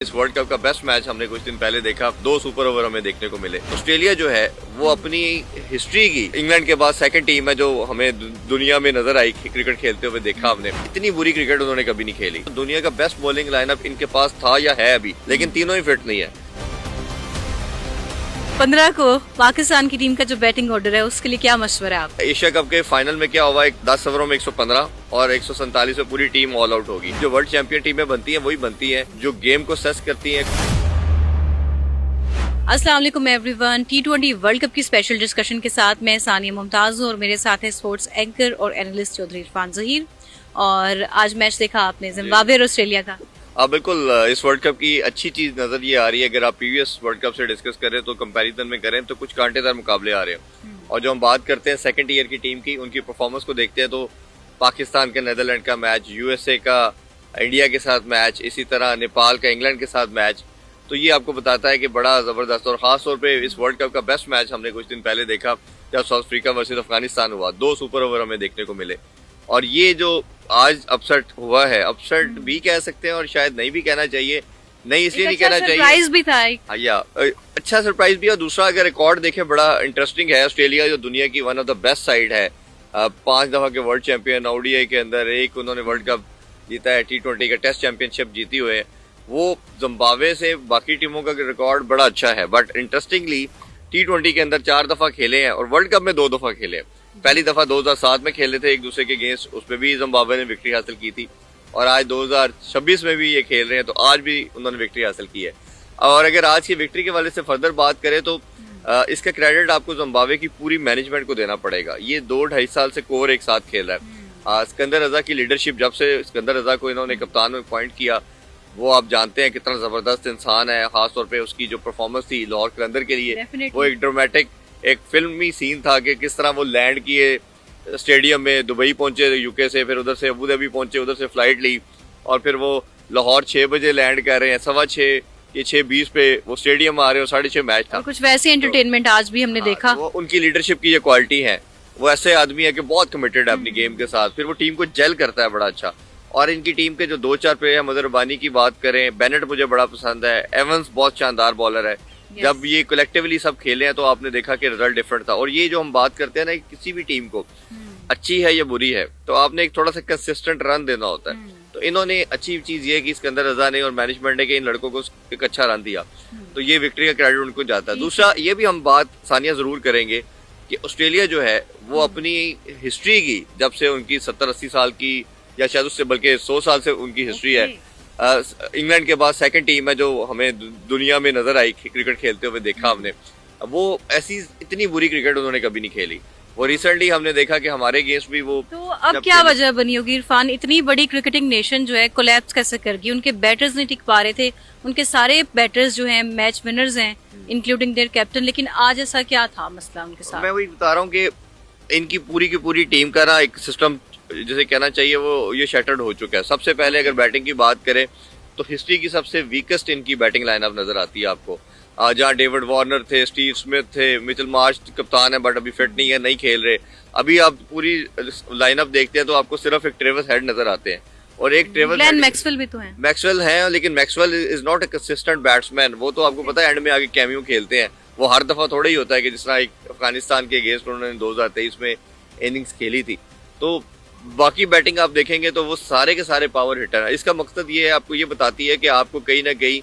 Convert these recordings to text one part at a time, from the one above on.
इस world cup का best match हमने कुछ दिन पहले देखा। 2 सुपर ओवर हमें देखने को मिले। ऑस्ट्रेलिया जो है वो अपनी हिस्ट्री की इंग्लैंड के बाद सेकंड टीम है जो हमें दुनिया में नजर आई क्रिकेट खेलते हुए देखा हमने। इतनी बुरी क्रिकेट उन्होंने कभी नहीं खेली। दुनिया का बेस्ट बॉलिंग लाइनअप इनके पास था या है अभी, लेकिन तीनों ही फिट नहीं है। 15 को पाकिस्तान की टीम का जो बैटिंग ऑर्डर है उसके लिए क्या मशवरा है आप? एशिया कप के फाइनल में क्या हुआ, 10 ओवरों में 115 और 147 में पूरी टीम ऑल आउट होगी। जो वर्ल्ड चैंपियन टीमें बनती हैं वही बनती हैं जो गेम को सेस करती हैं। अस्सलाम वालेकुम एवरीवन। T20 वर्ल्ड कप की स्पेशल डिस्कशन के साथ मैं सानिया मुमताज हूँ और मेरे साथ है स्पोर्ट्स एंकर और एनालिस्ट चौधरी इरफान जहीर। और आज मैच देखा आपने जिम्बाब्वे और ऑस्ट्रेलिया का? बिल्कुल। इस वर्ल्ड कप की अच्छी चीज नजर ये आ रही है, अगर आप प्रीवियस वर्ल्ड कप से डिस्कस करें तो कंपैरिजन में करें तो कुछ कांटेदार मुकाबले आ रहे हैं। और जो हम बात करते हैं सेकंड ईयर की टीम की, उनकी परफॉर्मेंस को देखते हैं तो पाकिस्तान का नेदरलैंड का मैच, यूएसए का इंडिया के साथ मैच, इसी तरह नेपाल का इंग्लैंड के साथ मैच, तो ये आपको बताता है कि बड़ा जबरदस्त। और खास तौर पे इस वर्ल्ड कप का बेस्ट मैच हमने कुछ दिन पहले देखा जब साउथ अफ्रीका वर्सेस अफगानिस्तान हुआ। 2 सुपर ओवर हमें देखने को मिले। और ये जो आज अपसेट हुआ है, अपसेट भी कह सकते हैं और शायद नहीं भी कहना चाहिए। नहीं इसलिए नहीं कहना चाहिए, सरप्राइज भी था एक। अच्छा सरप्राइज भी। और दूसरा अगर रिकॉर्ड देखें बड़ा इंटरेस्टिंग है। ऑस्ट्रेलिया जो दुनिया की one of the best side है, 5 दफा के वर्ल्ड चैंपियन, ओडीआई के अंदर एक उन्होंने वर्ल्ड कप जीता है, T20 का टेस्ट चैंपियनशिप जीती हुए है। वो जिम्बाब्वे से बाकी टीमों का रिकॉर्ड बड़ा अच्छा है। बट इंटरेस्टिंगली T20 के अंदर 4 दफा खेले हैं और वर्ल्ड कप में 2 दफा खेले हैं। पहली दफा 2007 में खेले थे एक दूसरे के अगेंस्ट, उसमें भी जिम्बाब्वे ने विक्ट्री हासिल की थी। और आज 2026 में भी ये खेल रहे हैं तो आज भी उन्होंने विक्ट्री हासिल की है। और अगर आज की विक्ट्री के वाले से फर्दर बात करें तो इसका क्रेडिट आपको जिम्बाब्वे की पूरी मैनेजमेंट को देना पड़ेगा। ये 2-2.5 साल से कोर एक साथ खेल रहा है। सिकंदर रजा की लीडरशिप, जब से सिकंदर रजा को इन्होंने कप्तान में अपॉइंट किया, वो आप जानते हैं कितना जबरदस्त इंसान है। खासतौर पे उसकी जो परफॉर्मेंस थी लाहौर कलंदर के लिए, वो एक ड्रामेटिक, एक फिल्मी सीन था कि किस तरह वो लैंड किए स्टेडियम में, दुबई पहुंचे यूके से, फिर उधर से अबू धाबी पहुंचे, उधर से फ्लाइट ली और फिर वो लाहौर 6 बजे लैंड कर रहे हैं, 6:15 या 6:20 पे वो स्टेडियम आ रहे हैं और 6:30 मैच था। और कुछ वैसे एंटरटेनमेंट आज भी हमने देखा। वो उनकी लीडरशिप की ये क्वालिटी है। वो ऐसे आदमी है कि बहुत कमिटेड है अपनी गेम के साथ, फिर वो टीम को जेल करता है बड़ा अच्छा। और इनकी टीम के जो 2-4 प्लेयर हैं, मदर रबानी की बात करें, बेनेट मुझे बड़ा पसंद है, एवंस बहुत शानदार बॉलर है। जब ये कलेक्टिवली सब खेले हैं तो आपने देखा कि रिजल्ट डिफरेंट था। और ये जो हम बात करते हैं ना, किसी भी टीम को अच्छी है या बुरी है तो आपने एक थोड़ा सा कंसिस्टेंट रन देना होता है। तो इन्होंने अच्छी चीज ये कि सिकंदर रजा ने और मैनेजमेंट ने कि इन लड़कों को एक अच्छा रन दिया, तो ये विक्ट्री का क्रेडिट उनको जाता है। दूसरा ये भी हम बात सानिया जरूर करेंगे कि ऑस्ट्रेलिया जो है वो अपनी हिस्ट्री की, जब से उनकी 70-80 साल की या शायद उससे बल्कि 100 साल से उनकी हिस्ट्री है, इंग्लैंड के बाद सेकंड टीम है जो हमें दुनिया में नजर आई क्रिकेट खेलते हुए देखा हमने। वो ऐसी इतनी बुरी क्रिकेट उन्होंने कभी नहीं खेली। वो रिसेंटली हमने देखा कि हमारे अगेंस्ट भी वो। तो अब क्या वजह बनी होगी इरफान, इतनी बड़ी क्रिकेटिंग नेशन जो है कोलैप्स कैसे कर गई? उनके बैटर्स नहीं टिक पा रहे थे, उनके सारे बैटर्स जो हैं मैच विनर्स हैं इंक्लूडिंग देयर कैप्टन, लेकिन आज ऐसा क्या था मसला उनके साथ? मैं वही बता रहा हूँ कि इनकी पूरी की पूरी टीम का ना एक सिस्टम जैसे कहना चाहिए वो ये शटर्ड हो चुका है। सबसे पहले अगर बैटिंग की बात करें तो हिस्ट्री की सबसे वीकेस्ट इनकी बैटिंग लाइनअप नजर आती है आपको, जहाँ डेविड वार्नर थे, स्टीव स्मिथ थे, मिचेल मार्श कप्तान है बट अभी फिट नहीं है, नहीं खेल रहे। अभी आप पूरी लाइनअप देखते हैं तो आपको सिर्फ एक ट्रेविस हेड नजर आते हैं और एक ट्रेविस मैक्सवेल भी तो है। मैक्सवेल है, लेकिन Maxwell is not a consistent batsman. वो तो आपको पता है एंड में आगे कैमियो खेलते हैं। वो हर दफा थोड़ा ही होता है कि जिस तरह अफगानिस्तान के अगेंस्ट उन्होंने 2023 में इनिंग्स खेली थी। तो बाकी बैटिंग आप देखेंगे तो वो सारे के सारे पावर हिटर है। इसका मकसद ये है, आपको ये बताती है कि आपको कहीं ना कहीं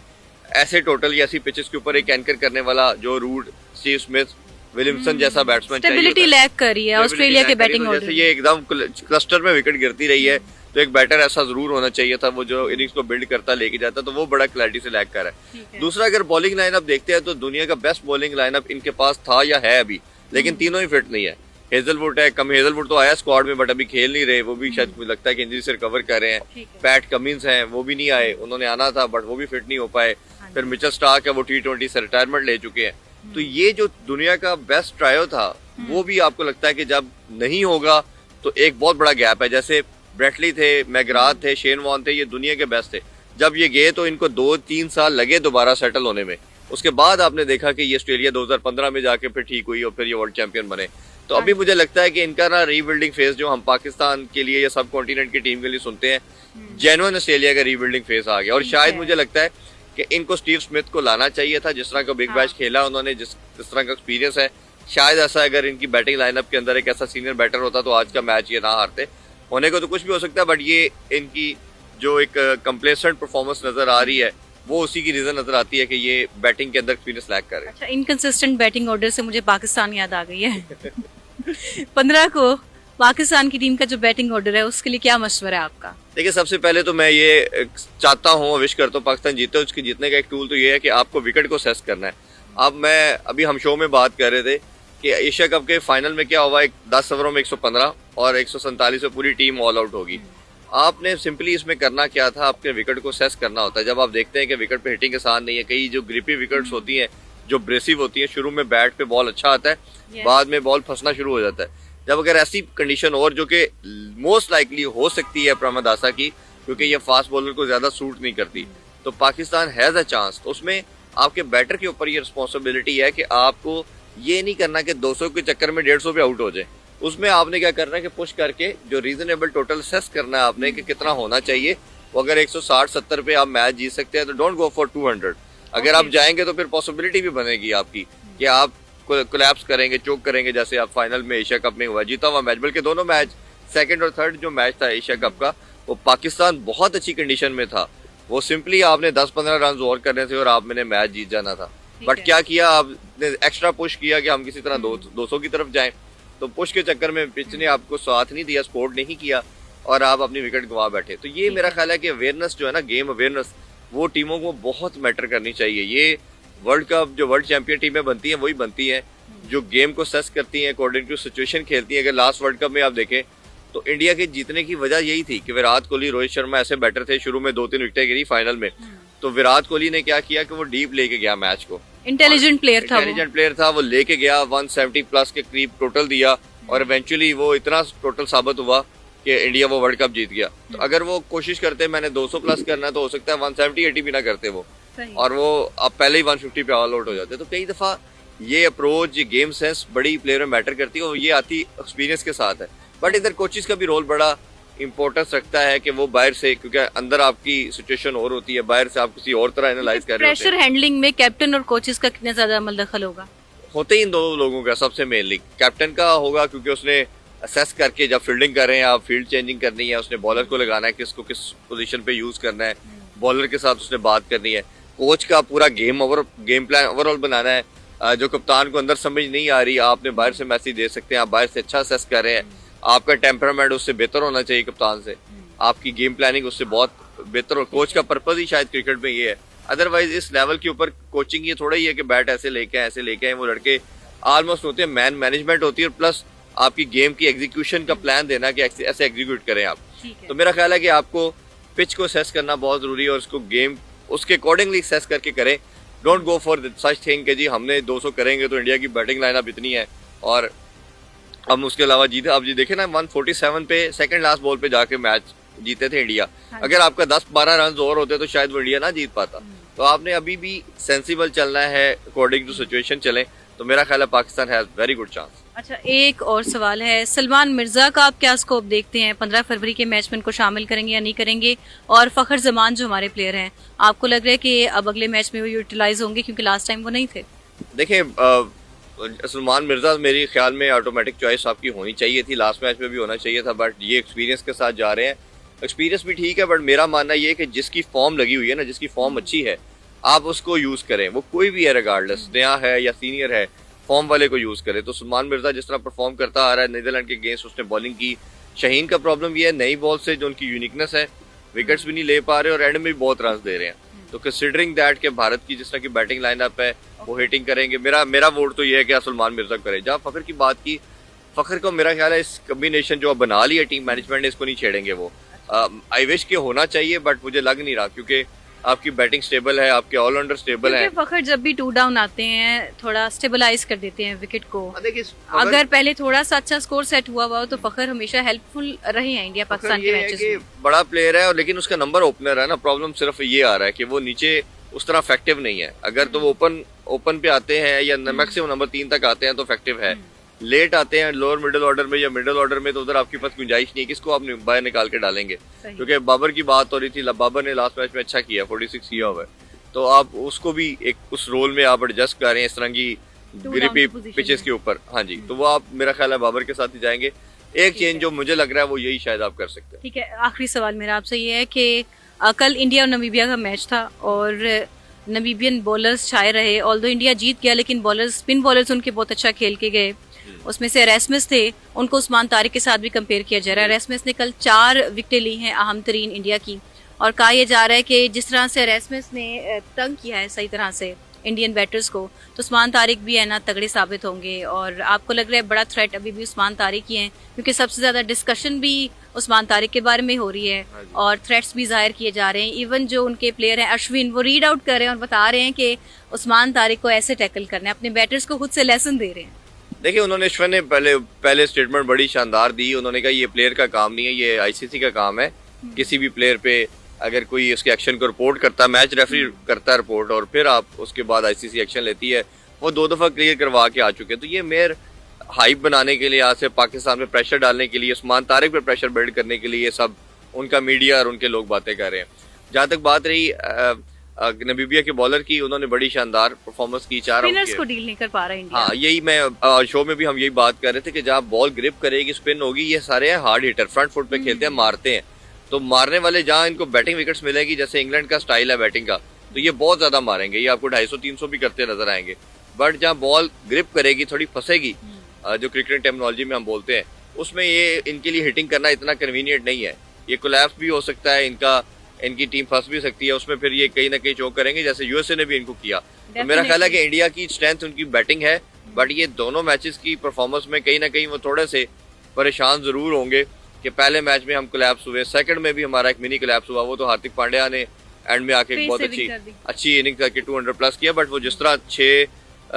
ऐसे टोटल या ऐसी पिचेस के ऊपर एक एंकर करने वाला जो रूड, स्टीव स्मिथ, विलियमसन जैसा बैट्समैन चाहिए। स्टेबिलिटी लैक कर रही है ऑस्ट्रेलिया के बैटिंग ऑर्डर। ये एकदम क्लस्टर में विकेट गिरती रही है, तो एक बैटर ऐसा जरूर होना चाहिए था वो जो इनिंग्स को बिल्ड करता लेके जाता, तो वो बड़ा क्लैरिटी से लैक कर रहा है। दूसरा अगर बॉलिंग लाइनअप देखते हैं तो दुनिया का बेस्ट बॉलिंग लाइनअप इनके पास था या है अभी, लेकिन तीनों ही फिट नहीं है। हेजलवुड है, हेजलवुड तो आया स्क्वाड में बट अभी खेल नहीं रहे, वो भी शायद मुझे लगता है कि इंजरी से रिकवर कर रहे हैं। पैट कमिंस हैं, वो भी नहीं आए, उन्होंने आना था बट वो भी फिट नहीं हो पाए। फिर मिचेल स्टार्क है, वो T20 से रिटायरमेंट ले चुके हैं। तो ये जो दुनिया का बेस्ट ट्रायो था वो भी आपको लगता है कि जब नहीं होगा तो एक बहुत बड़ा गैप है। जैसे ब्रेटली थे, मैग्राथ थे, शेन वॉर्न थे, ये दुनिया के बेस्ट थे। जब ये गए तो इनको 2-3 साल लगे दोबारा सेटल होने में। उसके बाद आपने देखा कि ये ऑस्ट्रेलिया 2015 में जाके फिर ठीक हुई और फिर ये वर्ल्ड चैंपियन बने। तो अभी मुझे लगता है कि इनका ना रीबिल्डिंग फेज जो हम पाकिस्तान के लिए या सब कॉन्टिनेंट की टीम के लिए सुनते हैं, जेन्युइन ऑस्ट्रेलिया का रीबिल्डिंग फेज आ गया। और शायद मुझे लगता है कि इनको स्टीव स्मिथ को लाना चाहिए था, जिस तरह का बिग बैश खेला उन्होंने, जिस तरह का एक्सपीरियंस है, शायद ऐसा अगर इनकी बैटिंग लाइनअप के अंदर एक ऐसा सीनियर बैटर होता तो आज का मैच ये ना हारते। होने को तो कुछ भी हो सकता है, बट ये इनकी जो एक कंप्लेसेंट परफॉर्मेंस नजर आ रही है वो उसी की रीजन नजर आती है कि ये बैटिंग के अंदर एक्सपीरियंस लैक कर रहे हैं। अच्छा, इनकंसिस्टेंट बैटिंग ऑर्डर से मुझे पाकिस्तान याद आ गई है। 15 को पाकिस्तान की टीम का जो बैटिंग ऑर्डर है उसके लिए क्या मशवरा है आपका? देखिए, सबसे पहले तो मैं ये चाहता हूँ, विश करता हूँ पाकिस्तान जीते। उसके जीतने का एक टूल तो ये है कि आपको विकेट को सेस करना है। अब अभी हम शो में बात कर रहे थे कि एशिया कप के फाइनल में क्या हुआ, 10 ओवरों में 115 और 147 में पूरी टीम ऑल आउट होगी। आपने सिंपली इसमें करना क्या था, आपके विकेट को सेस करना होता है। जब आप देखते हैं कि विकेट पे हिटिंग आसान नहीं है, कई जो ग्रिपी विकेट्स होती हैं जो ब्रेसिव होती है, शुरू में बैट पे बॉल अच्छा आता है, बाद में बॉल फंसना शुरू हो जाता है। जब अगर ऐसी कंडीशन और जो कि मोस्ट लाइकली हो सकती है प्रमद आसा की, क्योंकि ये फास्ट बॉलर को ज्यादा सूट नहीं करती, तो पाकिस्तान हैज अ चांस। तो उसमें आपके बैटर के ऊपर ये रिस्पॉन्सिबिलिटी है कि आपको ये नहीं करना कि 200 के चक्कर में 150 पे आउट हो जाए। उसमें आपने क्या करना है कि पुश करके जो रीजनेबल टोटल सेस करना है आपने कि कितना होना चाहिए। वो अगर 160-70 पे आप मैच जीत सकते हैं तो डोंट गो फॉर 200। अगर आप जाएंगे तो फिर पॉसिबिलिटी भी बनेगी आपकी कि आप कोलैप्स करेंगे, चोक करेंगे, जैसे आप फाइनल में एशिया कप में हुआ, जीता हुआ मैच। बल्कि दोनों मैच, सेकंड और थर्ड जो मैच था एशिया कप का, वो पाकिस्तान बहुत अच्छी कंडीशन में था। वो सिंपली आपने 10-15 रन और करने थे और आपने मैच जीत जाना था। बट क्या किया आपने, एक्स्ट्रा पुश किया कि हम किसी तरह 200 की तरफ जाएं। तो पुश के चक्कर में पिच ने आपको साथ नहीं दिया, सपोर्ट नहीं किया और आप अपनी विकेट गंवा बैठे। तो ये मेरा ख्याल है कि अवेयरनेस जो है ना, गेम अवेयरनेस, वो टीमों को बहुत मैटर करनी चाहिए। ये वर्ल्ड कप जो वर्ल्ड चैंपियन टीमें बनती हैं वही बनती हैं जो गेम को सेस करती हैं, अकॉर्डिंग टू सिचुएशन खेलती हैं। अगर लास्ट वर्ल्ड कप में आप देखें तो इंडिया के जीतने की वजह यही थी कि विराट कोहली, रोहित शर्मा ऐसे बैटर थे। शुरू में 2-3 विकेटें गिरी फाइनल में, तो विराट कोहली ने क्या किया कि वो डीप लेके गया मैच को। इंटेलिजेंट प्लेयर था वो, लेके गया 170 प्लस के करीब टोटल दिया और इवेंचुअली वो इतना टोटल साबित हुआ कि इंडिया वो वर्ल्ड कप जीत गया। तो अगर वो कोशिश करते मैंने 200 प्लस करना है तो हो सकता है 170-80 भी ना करते वो, और वो अब पहले ही 150 पे ऑल आउट हो जाते। तो कई दफा ये अप्रोच, ये गेम सेंस बड़ी प्लेयर में मैटर करती है और ये आती एक्सपीरियंस के साथ है। बट इधर कोचेस का भी रोल बड़ा इंपॉर्टेंस रखता है कि वो बाहर से, क्योंकि अंदर आपकी सिचुएशन और होती है, बाहर से आप किसी और तरह एनालाइज कर रहे हैं। प्रेशर हैंडलिंग में कैप्टन और कोचेस का कितना ज्यादा दखल होगा? होते ही इन दो लोगों का सबसे मेनली कैप्टन का होगा, क्योंकि उसने असेस करके जब फील्डिंग कर रहे हैं, आप फील्ड चेंजिंग करनी है, उसने बॉलर को लगाना है, किसको किस पोजीशन पे यूज करना है, बॉलर के साथ उसने बात करनी है। कोच का पूरा गेम प्लान ओवरऑल बनाना है। जो कप्तान को अंदर समझ नहीं आ रही, आपने बाहर से मैसेज दे सकते हैं, आप बाहर से अच्छा असेस कर रहे हैं, आपका टेम्परामेंट उससे बेहतर होना चाहिए कप्तान से, आपकी गेम प्लानिंग उससे बहुत बेहतर हो। कोच का पर्पज ही शायद क्रिकेट में ये है। अदरवाइज इस लेवल के ऊपर कोचिंग ये थोड़ा ही है कि बैट ऐसे लेके आए, ऐसे लेके आए। वो लड़के ऑलमोस्ट होते हैं, मैन मैनेजमेंट होती है और प्लस आपकी गेम की एग्जीक्यूशन का प्लान देना कि ऐसे एग्जीक्यूट करें आप। तो मेरा ख्याल है कि आपको पिच को सेस करना बहुत जरूरी है और उसको गेम उसके अकॉर्डिंगली सेस करके करें। Don't go for such thing कि जी हमने 200 करेंगे तो इंडिया की बैटिंग लाइनअप इतनी है और हम उसके अलावा जीते। अब जी देखे ना 147 पे सेकंड लास्ट बॉल पे जाके मैच जीते थे इंडिया। अगर आपका 10-12 रन और होते तो शायद वो इंडिया ना जीत पाता। तो आपने अभी भी सेंसिबल चलना है, अकॉर्डिंग टू सिचुएशन चलें, तो मेरा ख्याल है Pakistan has very good chance. अच्छा, एक और सवाल है, सलमान मिर्जा का आप क्या स्कोप देखते हैं? 15 फरवरी के मैच में उनको शामिल करेंगे या नहीं करेंगे? और फखर जमान जो हमारे प्लेयर हैं, आपको लग रहा है कि अब अगले मैच में वो यूटिलाइज होंगे, क्योंकि लास्ट टाइम वो नहीं थे? देखिए, सलमान मिर्जा मेरे ख्याल में ऑटोमेटिक चॉइस आपकी होनी चाहिए थी, लास्ट मैच में भी होना चाहिए था, बट ये एक्सपीरियंस के साथ जा रहे हैं। एक्सपीरियंस भी ठीक है, बट मेरा मानना ये है कि जिसकी फॉर्म लगी हुई है ना, जिसकी फॉर्म अच्छी है, आप उसको यूज करें। वो कोई भी है, रिगार्डलेस नया है या सीनियर है, फॉर्म वाले को यूज करें। तो सलमान मिर्जा जिस तरह परफॉर्म करता आ रहा है, नीदरलैंड के अगेंस्ट उसने बॉलिंग की। शाहीन का प्रॉब्लम ये है, नई बॉल से जो उनकी यूनिकनेस है, विकेट्स भी नहीं ले पा रहे और एंड में भी बहुत रन दे रहे हैं। तो कंसिडरिंग दैट के भारत की जिस तरह की बैटिंग लाइनअप है, वो हिटिंग करेंगे। मेरा वोट तो ये है कि सलमान मिर्जा करे। जहाँ फखर की बात की, फखर को मेरा ख्याल है इस कम्बिनेशन जो बना ली है टीम मैनेजमेंट ने, इसको नहीं छेड़ेंगे वो। आई विश के होना चाहिए, बट मुझे लग नहीं रहा, क्योंकि आपकी बैटिंग स्टेबल है, आपके ऑलराउंडर स्टेबल है। फखर जब भी 2 डाउन आते हैं थोड़ा स्टेबलाइज कर देते हैं विकेट को। अगर पहले थोड़ा सा अच्छा स्कोर सेट हुआ हो तो फखर हमेशा हेल्पफुल रहे हैं इंडिया पाकिस्तान के मैचेस में। बड़ा प्लेयर है और लेकिन उसका नंबर ओपनर है ना, प्रॉब्लम सिर्फ ये आ रहा है कि वो नीचे उस तरह इफेक्टिव नहीं है। अगर तो वो ओपन पे आते हैं या मैक्सिमम नंबर 3 तक आते हैं तो इफेक्टिव है। लेट आते हैं लोअर मिडिल ऑर्डर में या मिडिल ऑर्डर में, तो उधर आपके पास गुंजाइश नहीं है, किसको आप बाहर निकाल के डालेंगे। क्योंकि बाबर की बात हो रही थी, बाबर ने लास्ट मैच में अच्छा किया, 46 किया हुआ है। तो आप उसको भी एक उस रोल में आप एडजस्ट कर रहे हैं इस तरह की ग्रिपी पिचेस के ऊपर। हाँ जी, तो वो आप मेरा ख्याल है बाबर के साथ ही जाएंगे। एक चेंज जो मुझे लग रहा है वो यही शायद आप कर सकते हैं। ठीक है, आखिरी सवाल मेरा आपसे ये है कि कल इंडिया और नमीबिया का मैच था और नमीबियन बॉलर्स छाए रहे। ऑल्दो इंडिया जीत गया लेकिन बॉलर्स, स्पिन बॉलर्स उनके बहुत अच्छा खेल के गए। उसमें से एरेस्मस थे, उनको उस्मान तारिक के साथ भी कंपेयर किया जा रहा है। एरेस्मस ने कल 4 विकेटें ली हैं अहम तरीन इंडिया की, और कहा यह जा रहा है कि जिस तरह से एरेस्मस ने तंग किया है सही तरह से इंडियन बैटर्स को, तो उस्मान तारिक भी है ना तगड़े साबित होंगे। और आपको लग रहा है बड़ा थ्रेट अभी भी उस्मान तारिक ही हैं, क्योंकि सबसे ज्यादा डिस्कशन भी उस्मान तारिक के बारे में हो रही है और थ्रेट्स भी जाहिर किए जा रहे हैं। इवन जो उनके प्लेयर हैं अश्विन, वो रीड आउट कर रहे हैं और बता रहे हैं कि उस्मान तारिक को ऐसे टैकल करना है, अपने बैटर्स को खुद से लेसन दे रहे हैं। देखिए, उन्होंने अश्विन ने पहले स्टेटमेंट बड़ी शानदार दी। उन्होंने कहा ये प्लेयर का काम नहीं है, ये आईसीसी का काम है। किसी भी प्लेयर पे अगर कोई उसके एक्शन को रिपोर्ट करता है, मैच रेफरी करता है रिपोर्ट, और फिर आप उसके बाद आईसीसी एक्शन लेती है। वो 2 दफा क्लियर करवा के आ चुके हैं। तो ये मेयर हाइप बनाने के लिए, आज से पाकिस्तान पे प्रेशर डालने के लिए, उस्मान तारिक पे प्रेशर बिल्ड करने के लिए ये सब उनका मीडिया और उनके लोग बातें कर रहे हैं। जहाँ तक बात रही नमीबिया के बॉलर की, उन्होंने बड़ी शानदार परफॉर्मेंस की। 4 स्पिनर्स को डील नहीं कर पा रहा इंडिया। हाँ, यही मैं शो में भी हम यही बात कर रहे थे कि जहाँ बॉल ग्रिप करेगी, स्पिन होगी, ये सारे हैं हार्ड हिटर, फ्रंट फुट पे खेलते हैं, मारते हैं। तो मारने वाले जहाँ इनको बैटिंग विकेट्स मिलेगी, जैसे इंग्लैंड का स्टाइल है बैटिंग का, तो ये बहुत ज्यादा मारेंगे, ये आपको 250-300 भी करते नजर आएंगे। बट जहाँ बॉल ग्रिप करेगी, थोड़ी फंसेगी, जो क्रिकेट टर्मिनोलॉजी में हम बोलते हैं, उसमें ये इनके लिए हिटिंग करना इतना कन्वीनियंट नहीं है। ये कोलैप्स भी हो सकता है, इनकी टीम फंस भी सकती है उसमें, फिर ये कहीं ना कहीं चोक करेंगे, जैसे यूएसए ने भी इनको किया। तो मेरा ख्याल है कि इंडिया की स्ट्रेंथ उनकी बैटिंग है, बट ये दोनों मैचेस की परफॉर्मेंस में कहीं ना कहीं वो थोड़े से परेशान जरूर होंगे कि पहले मैच में हम कोलैप्स हुए, सेकंड में भी हमारा एक मिनी कोलैप्स हुआ। वो तो हार्दिक पांड्या ने एंड में आके बहुत अच्छी इनिंग करके 200 प्लस किया, बट वो जिस तरह 6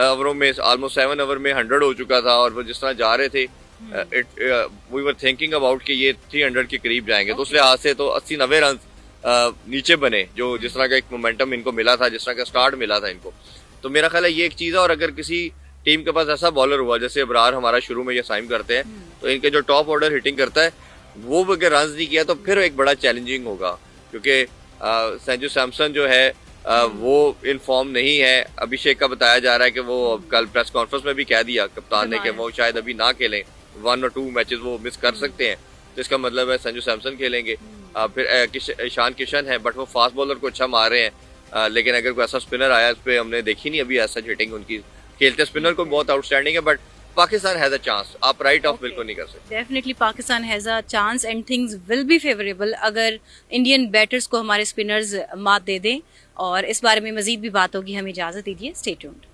ओवरों में, ऑलमोस्ट 7 ओवर में 100 हो चुका था, और वो जिस तरह जा रहे थे, वी वर थिंकिंग अबाउट कि ये 300 के करीब जाएंगे। तो उस लिहाज से तो 80-90 रन नीचे बने, जो जिस तरह का एक मोमेंटम इनको मिला था, जिस तरह का स्टार्ट मिला था इनको। तो मेरा ख्याल है ये एक चीज है। और अगर किसी टीम के पास ऐसा बॉलर हुआ, जैसे अबरार हमारा शुरू में ये साइन करते हैं, तो इनके जो टॉप ऑर्डर हिटिंग करता है, वो अगर रन नहीं किया तो फिर एक बड़ा चैलेंजिंग होगा, क्योंकि संजू सैमसन जो है वो इन फॉर्म नहीं है। अभिषेक का बताया जा रहा है कि वो कल प्रेस कॉन्फ्रेंस में भी कह दिया कप्तान ने कि वो शायद अभी ना खेलें, 1 और 2 मैचेस वो मिस कर सकते हैं। तो इसका मतलब है संजू सैमसन खेलेंगे। फिर ईशान किशन है, बट वो फास्ट बॉलर को अच्छा मार रहे हैं। लेकिन अगर कोई ऐसा स्पिनर आया, इस पे हमने देखी नहीं अभी ऐसा हिटिंग उनकी, खेलते स्पिनर को बहुत आउटस्टैंडिंग है। But Pakistan has a chance, आप राइट ऑफ बिल्कुल नहीं कर सकते। Definitely Pakistan has a chance and things will be favourable अगर इंडियन बैटर्स को हमारे स्पिनर्स मात दे दें। और इस बारे में मजीद भी बात होगी, हमें इजाजत दीजिए, स्टे ट्यून्ड।